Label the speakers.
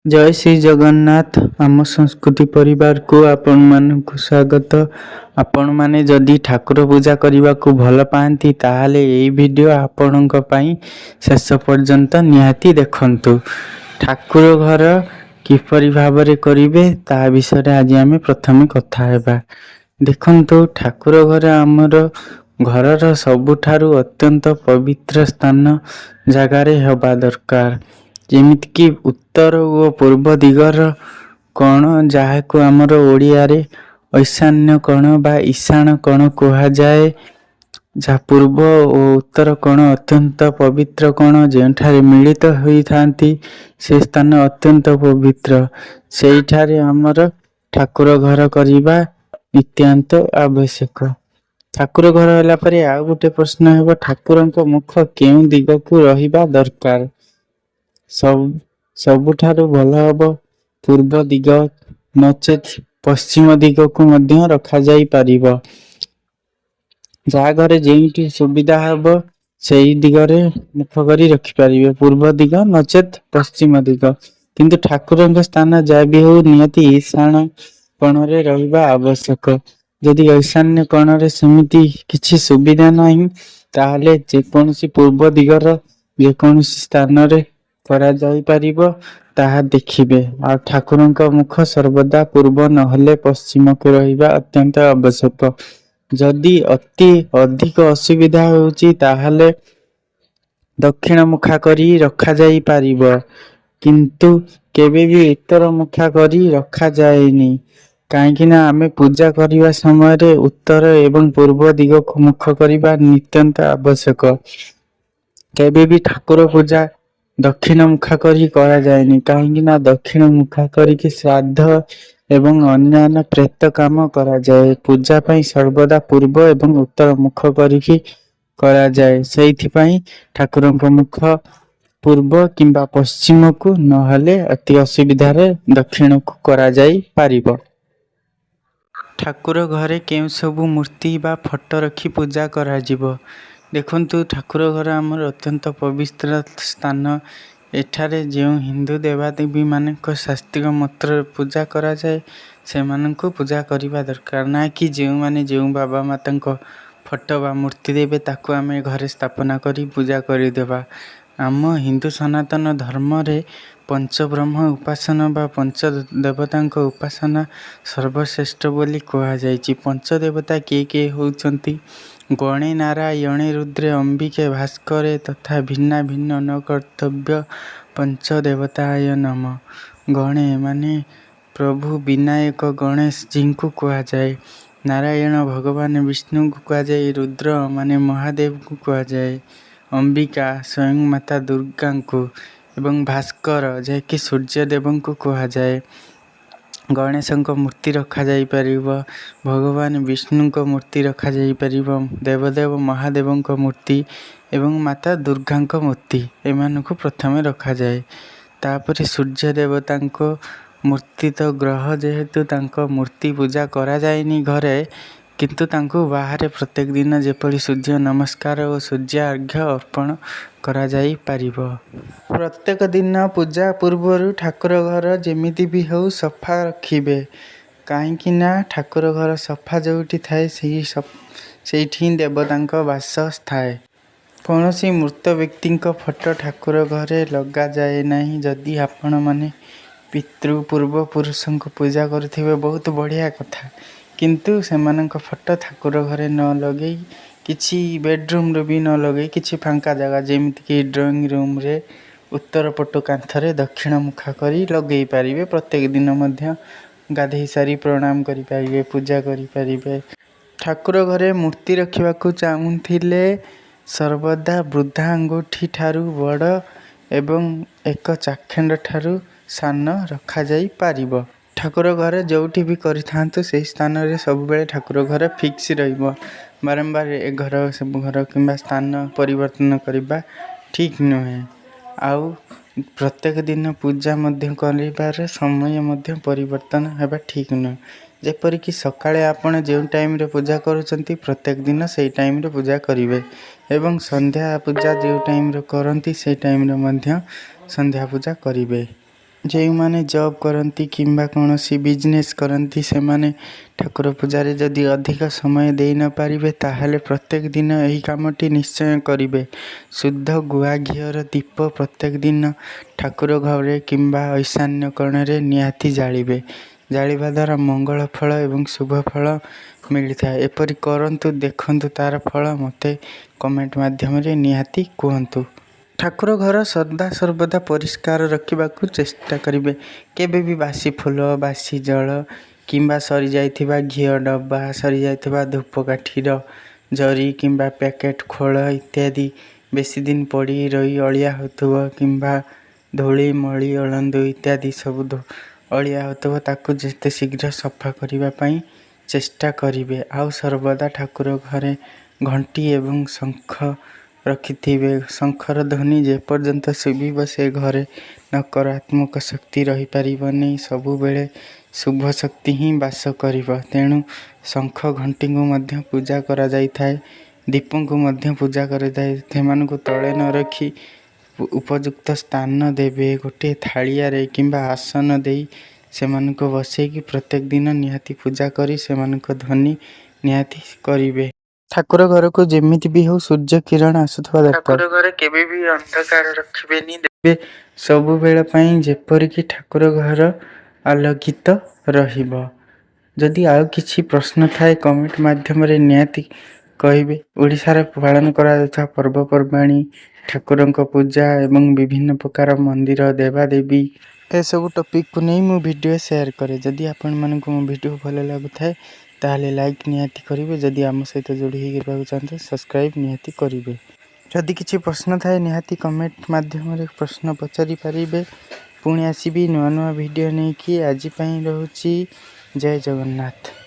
Speaker 1: जय श्री जगन्नाथ। आम संस्कृति परिवार को आपण मानक स्वागत। आपण माने जदि ठाकुर पूजा करने को भल पाती ताहले यही वीडियो आपणक पई शेष पर्यंत निहाती देखंतु। ठाकुर घर किपरि भाबरे करिवे ता विषय आज आम प्रथमे कथा हेबा। देखंतु ठाकुर घर आमर घरर सबुठारु अत्यंत पवित्र स्थान जगार हेबा दरकार। जेमिति कि उत्तर और पूर्व दिगर कोण जहाको आमर ओडिया रे ईशान्य कोण बा ईशान कोण कहा जाए। जहाँ पूर्व और उत्तर कोण अत्यंत पवित्र कोण जेठारे मिलित होई थांती से स्थान अत्यंत पवित्र। सेठारे आमर ठाकुर घर करिबा नित्यांत आवश्यक। ठाकुर घर होला परे आ गोटे प्रश्न हेबो, ठाकुरଙ୍କ मुख केउ दिग को रहिबा दरकार। सबुठारु भल हब पूर्व दिग नचेत पश्चिम दिग को मध्य रखा जाई पारिबो। जहाँ घरे जेउठी सुविधा हब सेई दिगरे मुख करी रखि पारिबे, पूर्व दिग नचेत पश्चिम दिग। किंतु ठाकुरଙ୍କ स्थान जा भी हो नियति ईशान कोणरे रहिबा आवश्यक। यदि ईशान्य कोणरे सेमिति किछि सुविधा नाही ताहले जेकोनोसी पूर्व दिगर जेकोनोसी स्थान रे करा जाई पारिबो ताहा देखिबे। आ ठाकुरଙ୍କ मुख सर्वदा पूर्व नहले पश्चिम को रहिबा अत्यंत आवश्यक। जदि अति अधिक असुविधा होउची ताहले दक्षिण मुखा करी रखा जाई पारिबो, किंतु केबे भी उत्तर मुखा करी रखा जाएनी। काहेकि ना आमे पूजा करिवा समय रे उत्तर एवं पूर्व दिग को मुख करिबा नित्यंत आवश्यक। केबे भी ठाकुर पूजा दक्षिण मुखा करी करा जाएनी, काहेकि ना दक्षिण मुखा करी कि श्राद्ध एवं अन्यान्य प्रेत काम करा जाए। पूजा पई सर्वदा पूर्व एवं उत्तर मुख करी करा जाए। सेइथि पई ठाकुरଙ୍କ मुख पूर्व किंबा पश्चिम को नहले अति असुविधा रे दक्षिण को करा जाई पारिबो। ठाकुर घरे केउ सबु मूर्ति बा फोटो रखी पूजा करा जिवो। देखंतु ठाकुर घर आमर अत्यंत पवित्र स्थान। एठारे जो हिंदू देवादेवी मानक शास्त्रीय मंत्र पूजा करा जाए से मानक पूजा करबा दरकार ना कि जो माने जो बाबा माता को फोटो बा मूर्ति देबे ताको आमे घरे स्थापना करी पूजा करि देबा। आम हिंदू सनातन धर्म रे पंचब्रह्म उपासना बा पंच देवता उपासना सर्वश्रेष्ठ बोली कहा जायछि। पंच देवता किए होउछंती गणे नारायणे रुद्रे अंबिके भास्करे तथा भिन्ना भिन्न न कर्तव्य पंच देवताय नम। गणे माने प्रभु विनायक गणेश जी को कहा जाए, नारायण भगवान विष्णु को कहा जाए, रुद्र माने महादेव को कहा जाए, अंबिका स्वयं माता दुर्गा को एवं भास्कर जे कि सूर्य देव को कहा जाए। गणेश मूर्ति रखा जाई परिबो, भगवान विष्णु को मूर्ति रखा जाई परिबो, देवदेव महादेव मूर्ति एवं माता दुर्गा मूर्ति एमान को प्रथमे रखा जाए। तापर सूर्य देवता मूर्ति तो ग्रह जेहेतु तांको मूर्ति पूजा करा जाएनी घरे, किंतु तांको बाहर प्रत्येक दिन जेपरि सूर्य नमस्कार और सूर्य अर्घ्य अर्पण करा जाई पारिबो। प्रत्येक दिन पूजा पूर्व ठाकुर घर जेमिति भी हो सफा रखिबे, काहेकि ना ठाकुर घर सफा जोठी थाए सेठी देवता वास थाए। कौनसी मृत व्यक्ति फोटो ठाकुर घरे लगा जाए नहीं। जदि आपण माने पितृ पूर्व पुरुष को पूजा करथिबे बहुत बढ़िया कथा, किंतु सेमानंक फोटो ठाकुर घरे न लगे किछि बेडरूम रे भी न लगे किछि फांका जगह जेमिति कि ड्राइंग रूम रे उत्तर पट कांथरे दक्षिण मुखा करी लगे पारिबे। प्रत्येक दिन मध्य गाधई सारी प्रणाम करि पारिबे, पूजा करि पारिबे। ठाकुर घरे मूर्ति रखिबा को चाहुथिले सर्वदा वृद्धा अंगूठी ठारू बड़ एवं एक चाखेंड ठारू सान रखा जाई पारिबो। ठाकुर घरे जोठी भी करिथांतु से स्थान रे सब बेले ठाकुर घर फिक्स रहिबो। बारंबार ए घर सब घर किंबा स्थान परिवर्तन करबा ठीक नहे। आउ प्रत्येक दिन पूजा मध्य करिबार समय मध्य परिवर्तन हेबा ठीक न। जेपरि कि सकाळे आपण जे टाइम रे पूजा करूचंती प्रत्येक दिन सेई टाइम रे पूजा करिवे एवं संध्या पूजा जे टाइम रे करंती सेई टाइम रे मध्य संध्या पूजा करिवे। ଯେଉଁମାନେ ଜବ୍ କରନ୍ତି କିମ୍ବା କୌଣସି ବିଜନେସ୍ କରନ୍ତି ସେମାନେ ଠାକୁର ପୂଜାରେ ଯଦି ଅଧିକ ସମୟ ଦେଇ ନ ପାରିବେ ତାହେଲେ ପ୍ରତ୍ୟେକ ଦିନ ଏହି କାମଟି ନିଶ୍ଚୟ କରିବେ। ଶୁଦ୍ଧ ଗୁଆ ଘିଅର ଦୀପ ପ୍ରତ୍ୟେକ ଦିନ ଠାକୁର ଘରେ କିମ୍ବା ଈଶାନ୍ୟ କୋଣରେ ନିହାତି ଜାଳିବେ। ଜାଳିବା ଦ୍ୱାରା ମଙ୍ଗଳ ଫଳ ଏବଂ ଶୁଭ ଫଳ ମିଳିଥାଏ। ଏପରି କରନ୍ତୁ, ଦେଖନ୍ତୁ ତା'ର ଫଳ ମୋତେ କମେଣ୍ଟ ମାଧ୍ୟମରେ ନିହାତି କୁହନ୍ତୁ। ଠାକୁର ଘର ସଦା ସର୍ବଦା ପରିଷ୍କାର ରଖିବାକୁ ଚେଷ୍ଟା କରିବେ। କେବେ ବି ବାସି ଫୁଲ, ବାସି ଜଳ କିମ୍ବା ସରିଯାଇଥିବା ଘିଅ ଡବା, ସରିଯାଇଥିବା ଧୂପକାଠିର ଜରି କିମ୍ବା ପ୍ୟାକେଟ୍ ଖୋଳ ଇତ୍ୟାଦି ବେଶୀ ଦିନ ପଡ଼ି ରହି ଅଳିଆ ହେଉଥିବ କିମ୍ବା ଧୂଳି ମଳି ଅଳନ୍ଧୁ ଇତ୍ୟାଦି ସବୁ ଅଳିଆ ହେଉଥିବ, ତାକୁ ଯେତେ ଶୀଘ୍ର ସଫା କରିବା ପାଇଁ ଚେଷ୍ଟା କରିବେ। ଆଉ ସର୍ବଦା ଠାକୁର ଘରେ ଘଣ୍ଟି ଏବଂ ଶଙ୍ଖ ରଖିଥିବେ। ଶଙ୍ଖର ଧ୍ୱନି ଯେପର୍ଯ୍ୟନ୍ତ ଶୁଭିବ ସେ ଘରେ ନକାରାତ୍ମକ ଶକ୍ତି ରହିପାରିବନି, ସବୁବେଳେ ଶୁଭ ଶକ୍ତି ହିଁ ବାସ କରିବ। ତେଣୁ ଶଙ୍ଖ ଘଣ୍ଟିଙ୍କୁ ମଧ୍ୟ ପୂଜା କରାଯାଇଥାଏ। ଦୀପଙ୍କୁ ମଧ୍ୟ ପୂଜା କରାଯାଏ। ସେମାନଙ୍କୁ ତଳେ ନ ରଖି ଉପଯୁକ୍ତ ସ୍ଥାନ ଦେବେ। ଗୋଟିଏ ଥାଳିଆରେ କିମ୍ବା ଆସନ ଦେଇ ସେମାନଙ୍କୁ ବସେଇକି ପ୍ରତ୍ୟେକ ଦିନ ନିହାତି ପୂଜା କରି ସେମାନଙ୍କ ଧ୍ୱନି ନିହାତି କରିବେ। ଠାକୁର ଘରକୁ ଯେମିତି ବି ହଉ ସୂର୍ଯ୍ୟ କିରଣ ଆସୁଥିବା ଦରକାର। ଠାକୁର ଘରେ କେବେ ବି ଅନ୍ଧକାର ରଖିବେନି, ଦେବେ ସବୁବେଳ ପାଇଁ, ଯେପରିକି ଠାକୁର ଘର ଆଲୋକିତ ରହିବ। ଯଦି ଆଉ କିଛି ପ୍ରଶ୍ନ ଥାଏ କମେଣ୍ଟ ମାଧ୍ୟମରେ ନିହାତି କହିବେ। ଓଡ଼ିଶାରେ ପାଳନ କରାଯାଉଥିବା ପର୍ବପର୍ବାଣି, ଠାକୁରଙ୍କ ପୂଜା ଏବଂ ବିଭିନ୍ନ ପ୍ରକାର ମନ୍ଦିର ଦେବାଦେବୀ ଏସବୁ ଟପିକକୁ ନେଇ ମୁଁ ଭିଡ଼ିଓ ସେୟାର କରେ। ଯଦି ଆପଣମାନଙ୍କୁ ମୋ ଭିଡ଼ିଓ ଭଲ ଲାଗୁଥାଏ ତାହେଲେ ଲାଇକ୍ ନିହାତି କରିବେ। ଯଦି ଆମ ସହିତ ଯୋଡ଼ି ହୋଇକି ରହିବାକୁ ଚାହାନ୍ତି ସବସ୍କ୍ରାଇବ୍ ନିହାତି କରିବେ। ଯଦି କିଛି ପ୍ରଶ୍ନ ଥାଏ ନିହାତି କମେଣ୍ଟ ମାଧ୍ୟମରେ ପ୍ରଶ୍ନ ପଚାରି ପାରିବେ। ପୁଣି ଆସିବି ନୂଆ ନୂଆ ଭିଡ଼ିଓ ନେଇକି। ଆଜି ପାଇଁ ରହୁଛି। ଜୟ ଜଗନ୍ନାଥ।